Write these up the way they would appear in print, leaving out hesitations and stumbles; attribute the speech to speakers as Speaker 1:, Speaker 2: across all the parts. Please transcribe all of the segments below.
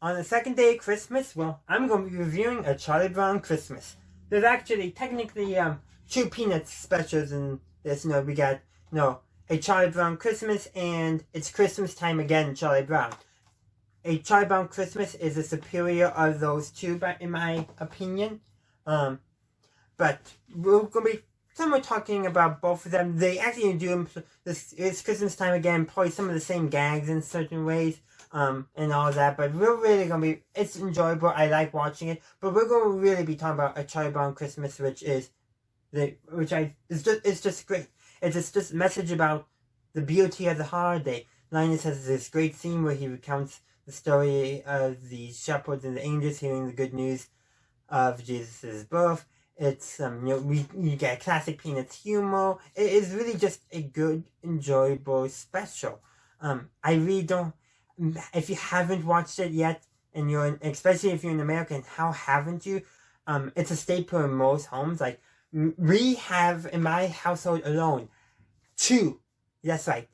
Speaker 1: on the second day of Christmas, well, I'm going to be reviewing a Charlie Brown Christmas. There's actually technically two Peanuts specials in this. We got a Charlie Brown Christmas and It's Christmas Time Again, Charlie Brown. A Charlie Brown Christmas is the superior of those two, in my opinion. But we're going to be somewhat talking about both of them. They actually do this. It's Christmas Time Again, probably some of the same gags in certain ways, and all that. But we're really going to be. It's enjoyable. I like watching it. But we're going to really be talking about a Charlie Brown Christmas, it's just great. It's just a message about the beauty of the holiday. Linus has this great scene where he recounts the story of the shepherds and the angels hearing the good news of Jesus' birth. It's you get classic Peanuts humor. It is really just a good, enjoyable special. I really don't. If you haven't watched it yet, and especially if you're in America, and how haven't you? It's a staple in most homes. Like we have in my household alone, two. That's right,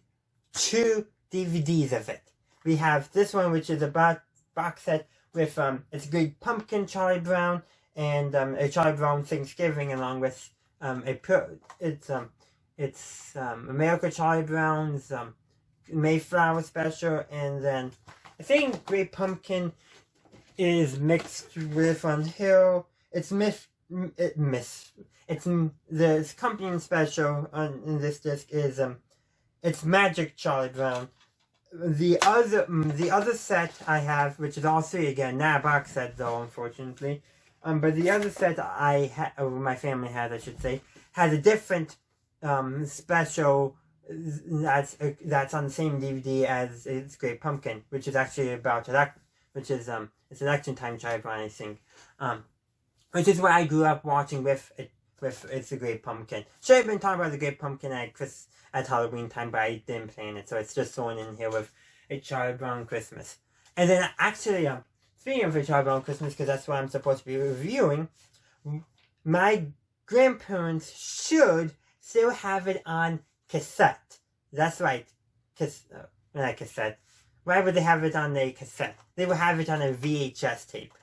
Speaker 1: 2 DVDs of it. We have this one, which is a box set with it's Great Pumpkin, Charlie Brown, and a Charlie Brown Thanksgiving, along with America Charlie Brown's Mayflower special, and then I think Great Pumpkin is mixed with Hill. It's the company special in this disc is it's Magic Charlie Brown. The other set I have, which is all 3 again, not a box set though, unfortunately. But the other set my family has, I should say, has a different special that's on the same DVD as It's Great Pumpkin, which is actually about it's election time Charlie Brown, I think. Which is what I grew up watching with It's the Great Pumpkin. Should have been talking about the Great Pumpkin at Halloween time, but I didn't plan it, so it's just thrown in here with a Charlie Brown Christmas. And then actually, speaking of a Charlie Brown Christmas, because that's what I'm supposed to be reviewing, my grandparents should still have it on cassette. That's right, not cassette. Why would they have it on a cassette? They would have it on a VHS tape.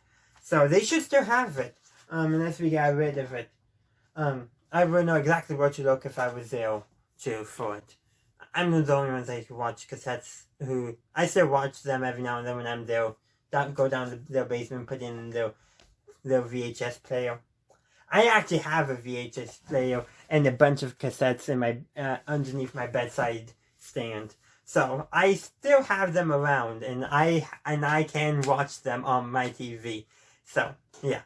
Speaker 1: So they should still have it, unless we got rid of it. I would know exactly where to look if I was there for it. I'm the only ones that can watch cassettes I still watch them every now and then when I'm there. Go down to their basement, put in their VHS player. I actually have a VHS player and a bunch of cassettes in my underneath my bedside stand. So I still have them around, and I can watch them on my TV. So yeah,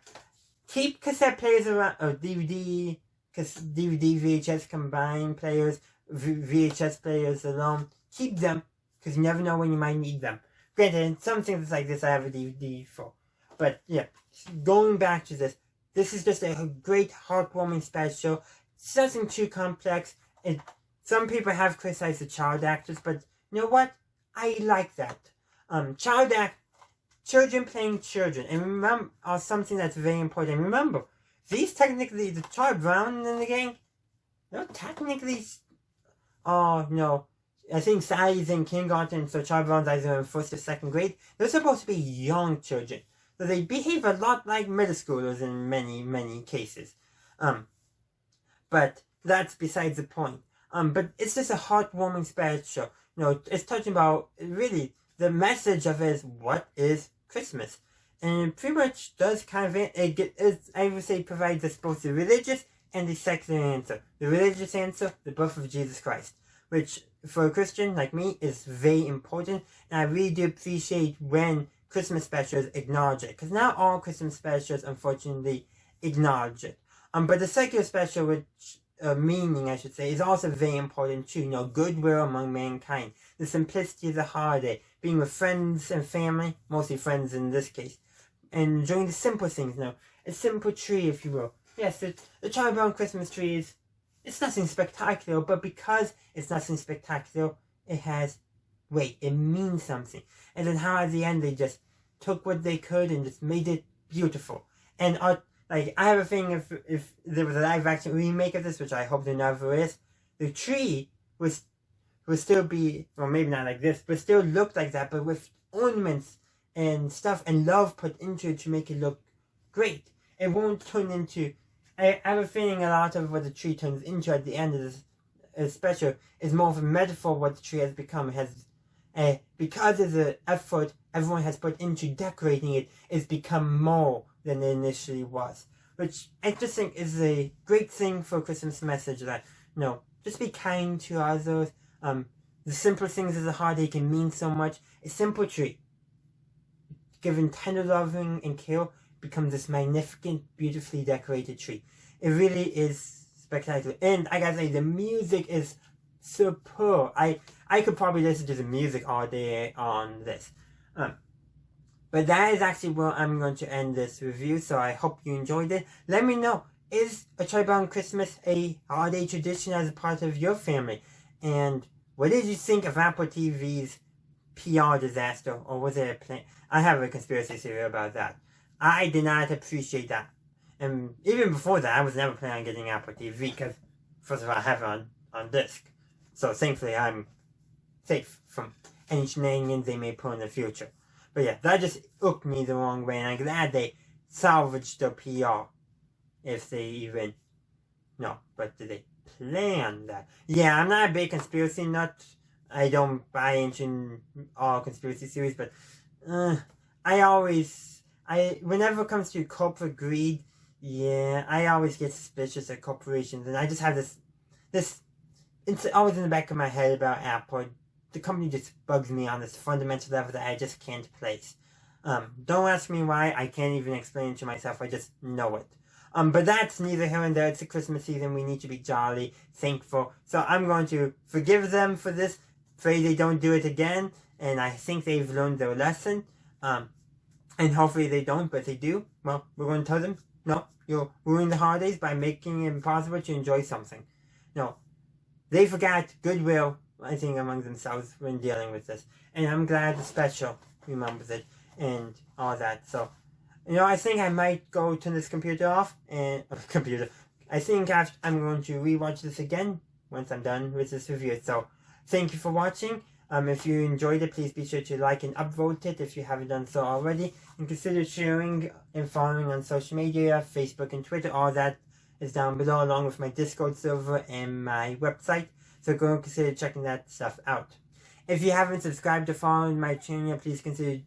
Speaker 1: keep cassette players around, or DVD, VHS combined players, VHS players alone. Keep them, because you never know when you might need them. Granted, some things like this I have a DVD for. But yeah, going back to this is just a great heartwarming special. It's nothing too complex. Some people have criticized the child actors, but you know what? I like that. Children playing children. And remember, something that's very important. Remember, these technically, the Charlie Brown in the gang, technically, I think Sally's in kindergarten, so Charlie Brown's either in 1st or 2nd grade. They're supposed to be young children. So they behave a lot like middle schoolers in many, many cases. But that's besides the point. But it's just a heartwarming special. It's touching about, really, the message of it is, what is Christmas? And it pretty much does kind of, I would say, provides us both the religious and the secular answer. The religious answer, the birth of Jesus Christ, which for a Christian like me is very important, and I really do appreciate when Christmas specials acknowledge it, because not all Christmas specials unfortunately acknowledge it. But the secular special, which meaning I should say, is also very important too. Goodwill among mankind, the simplicity of the holiday, being with friends and family, mostly friends in this case, and enjoying the simple things. A simple tree, if you will. Yes, the Charlie Brown Christmas tree it's nothing spectacular, but because it's nothing spectacular, it has weight. It means something. And then how at the end they just took what they could and just made it beautiful. And I have a thing, if there was a live action remake of this, which I hope there never is, the tree would still be, well, maybe not like this, but still look like that, but with ornaments and stuff and love put into it to make it look great. It won't turn into... I have a feeling a lot of what the tree turns into at the end of this special is more of a metaphor what the tree has become. It has, because of the effort everyone has put into decorating it, it's become more than it initially was. Which I just think is a great thing for a Christmas message that, just be kind to others. The simple things of the holiday can mean so much. A simple tree, given tender loving and care, becomes this magnificent, beautifully decorated tree. It really is spectacular. And I gotta say, the music is superb. I could probably listen to the music all day on this. But that is actually where I'm going to end this review, so I hope you enjoyed it. Let me know, is a Charlie Brown Christmas a holiday tradition as a part of your family? And what did you think of Apple TV's PR disaster, or was it a plan? I have a conspiracy theory about that. I did not appreciate that. And even before that, I was never planning on getting Apple TV, because, first of all, I have it on disc. So, thankfully, I'm safe from any shenanigans they may pull in the future. But yeah, that just hooked me the wrong way, and I'm glad they salvaged their PR. If they even... No, but did they plan that? Yeah, I'm not a big conspiracy nut. I don't buy into all conspiracy theories, but... whenever it comes to corporate greed, yeah, I always get suspicious of corporations, and I just have this, it's always in the back of my head about Apple. The company just bugs me on this fundamental level that I just can't place. Don't ask me why, I can't even explain it to myself, I just know it. But that's neither here nor there. It's the Christmas season, we need to be jolly, thankful. So I'm going to forgive them for this, pray they don't do it again, and I think they've learned their lesson. And hopefully they don't, but if they do, well, we're going to tell them, no, you're ruining the holidays by making it impossible to enjoy something. No, they forgot goodwill, I think, among themselves when dealing with this. And I'm glad the special remembers it and all that. So, I think I might go turn this computer off and... I think I'm going to rewatch this again once I'm done with this review. So, thank you for watching. If you enjoyed it, please be sure to like and upvote it if you haven't done so already. And consider sharing and following on social media, Facebook and Twitter. All that is down below, along with my Discord server and my website. So go and consider checking that stuff out. If you haven't subscribed or followed my channel, please consider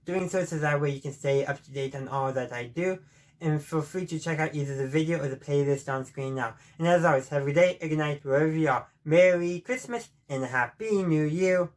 Speaker 1: doing so that way you can stay up to date on all that I do. And feel free to check out either the video or the playlist on screen now. And as always, have a good day, a good night, wherever you are. Merry Christmas and a Happy New Year!